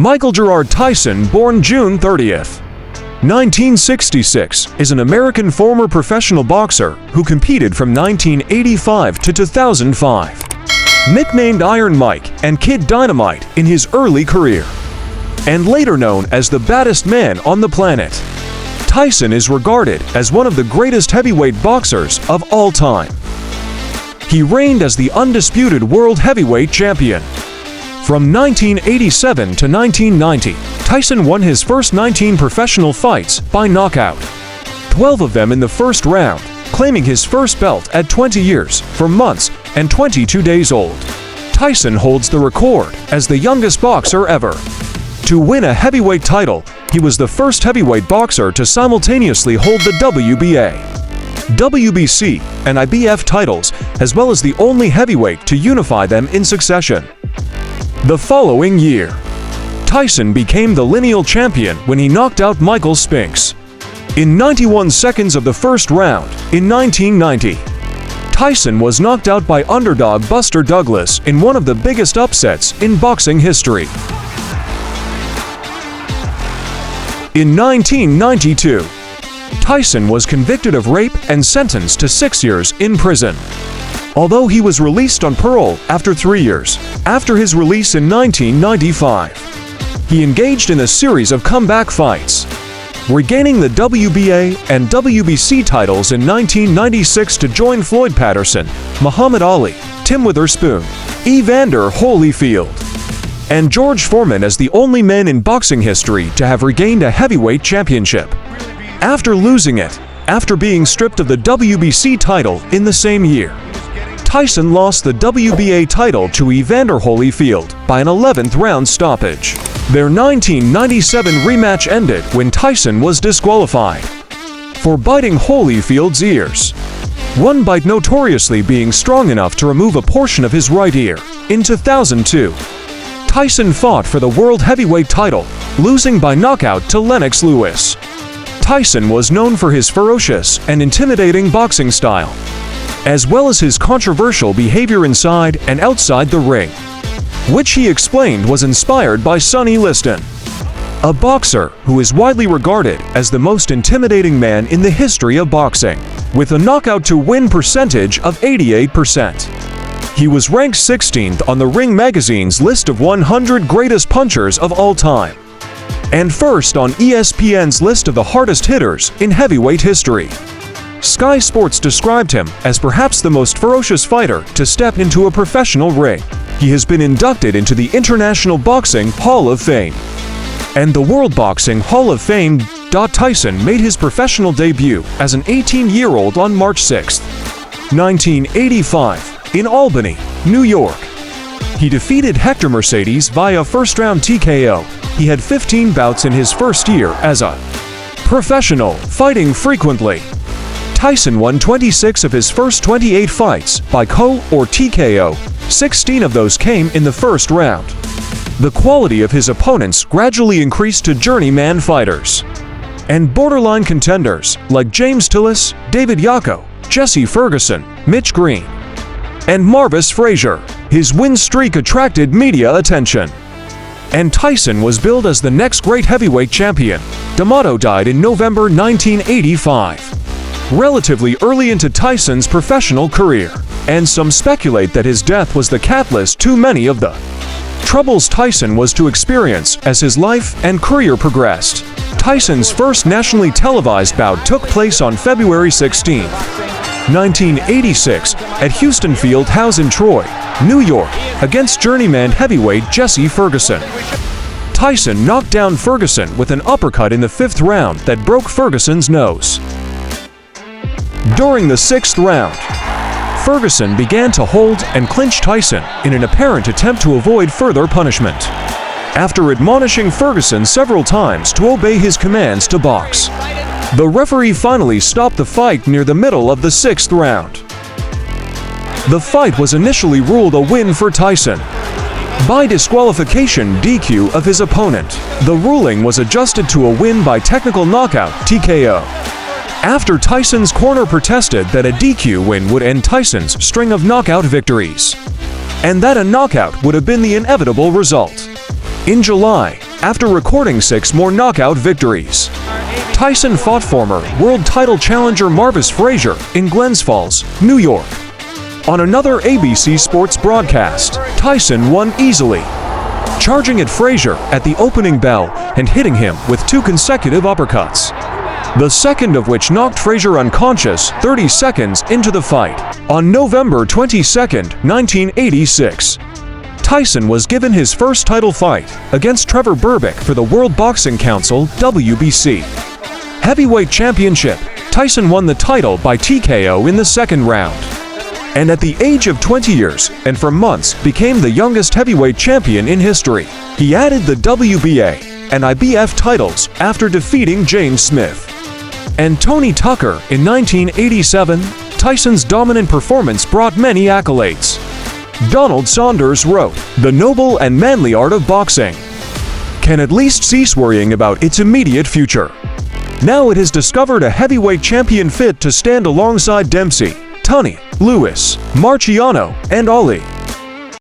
Michael Gerard Tyson, born June 30th, 1966, is an American former professional boxer who competed from 1985 to 2005. Nicknamed Iron Mike and Kid Dynamite in his early career, and later known as the baddest man on the planet, Tyson is regarded as one of the greatest heavyweight boxers of all time. He reigned as the undisputed world heavyweight champion. From 1987 to 1990, Tyson won his first 19 professional fights by knockout, 12 of them in the first round, claiming his first belt at 20 years, 4 months, and 22 days old. Tyson holds the record as the youngest boxer ever to win a heavyweight title. He was the first heavyweight boxer to simultaneously hold the WBA, WBC, and IBF titles, as well as the only heavyweight to unify them in succession. The following year, Tyson became the lineal champion when he knocked out Michael Spinks in 91 seconds of the first round in 1990. Tyson was knocked out by underdog Buster Douglas in one of the biggest upsets in boxing history. In 1992, Tyson was convicted of rape and sentenced to 6 years in prison, although he was released on parole after 3 years. After his release in 1995, he engaged in a series of comeback fights, regaining the WBA and WBC titles in 1996 to join Floyd Patterson, Muhammad Ali, Tim Witherspoon, Evander Holyfield, and George Foreman as the only men in boxing history to have regained a heavyweight championship, after losing it after being stripped of the WBC title in the same year. Tyson lost the WBA title to Evander Holyfield by an 11th round stoppage. Their 1997 rematch ended when Tyson was disqualified for biting Holyfield's ears, one bite notoriously being strong enough to remove a portion of his right ear. In 2002, Tyson fought for the world heavyweight title, losing by knockout to Lennox Lewis. Tyson was known for his ferocious and intimidating boxing style, as well as his controversial behavior inside and outside the ring, which he explained was inspired by Sonny Liston, a boxer who is widely regarded as the most intimidating man in the history of boxing, with a knockout-to-win percentage of 88%. He was ranked 16th on the Ring magazine's list of 100 greatest punchers of all time, and first on ESPN's list of the hardest hitters in heavyweight history. Sky Sports described him as perhaps the most ferocious fighter to step into a professional ring. He has been inducted into the International Boxing Hall of Fame and the World Boxing Hall of Fame. Tyson made his professional debut as an 18-year-old on March 6, 1985, in Albany, New York. He defeated Hector Mercedes via first-round TKO. He had 15 bouts in his first year as a professional, fighting frequently. Tyson won 26 of his first 28 fights by KO or TKO. 16 of those came in the first round. The quality of his opponents gradually increased to journeyman fighters and borderline contenders like James Tillis, David Yako, Jesse Ferguson, Mitch Green, and Marvis Frazier. His win streak attracted media attention, and Tyson was billed as the next great heavyweight champion. D'Amato died in November 1985, relatively early into Tyson's professional career, and some speculate that his death was the catalyst to many of the troubles Tyson was to experience as his life and career progressed. Tyson's first nationally televised bout took place on February 16, 1986, at Houston Field House in Troy, New York, against journeyman heavyweight Jesse Ferguson. Tyson knocked down Ferguson with an uppercut in the 5th round that broke Ferguson's nose. During the 6th round, Ferguson began to hold and clinch Tyson in an apparent attempt to avoid further punishment, after admonishing Ferguson several times to obey his commands to box. The referee finally stopped the fight near the middle of the 6th round. The fight was initially ruled a win for Tyson by disqualification DQ of his opponent. The ruling was adjusted to a win by technical knockout TKO, after Tyson's corner protested that a DQ win would end Tyson's string of knockout victories, and that a knockout would have been the inevitable result. In July, after recording 6 more knockout victories. Tyson fought former world title challenger Marvis Frazier in Glens Falls, New York. On another ABC Sports broadcast, Tyson won easily, charging at Frazier at the opening bell and hitting him with 2 consecutive uppercuts, the second of which knocked Frazier unconscious 30 seconds into the fight. On November 22, 1986, Tyson was given his first title fight against Trevor Berbick for the World Boxing Council (WBC) Heavyweight Championship. Tyson won the title by TKO in the second round, and at the age of 20 years and for months became the youngest heavyweight champion in history. He added the WBA and IBF titles after defeating James Smith and Tony Tucker in 1987. Tyson's dominant performance brought many accolades. Donald Saunders wrote, "The noble and manly art of boxing can at least cease worrying about its immediate future. Now it has discovered a heavyweight champion fit to stand alongside Dempsey, Tunney, Lewis, Marciano, and Ali."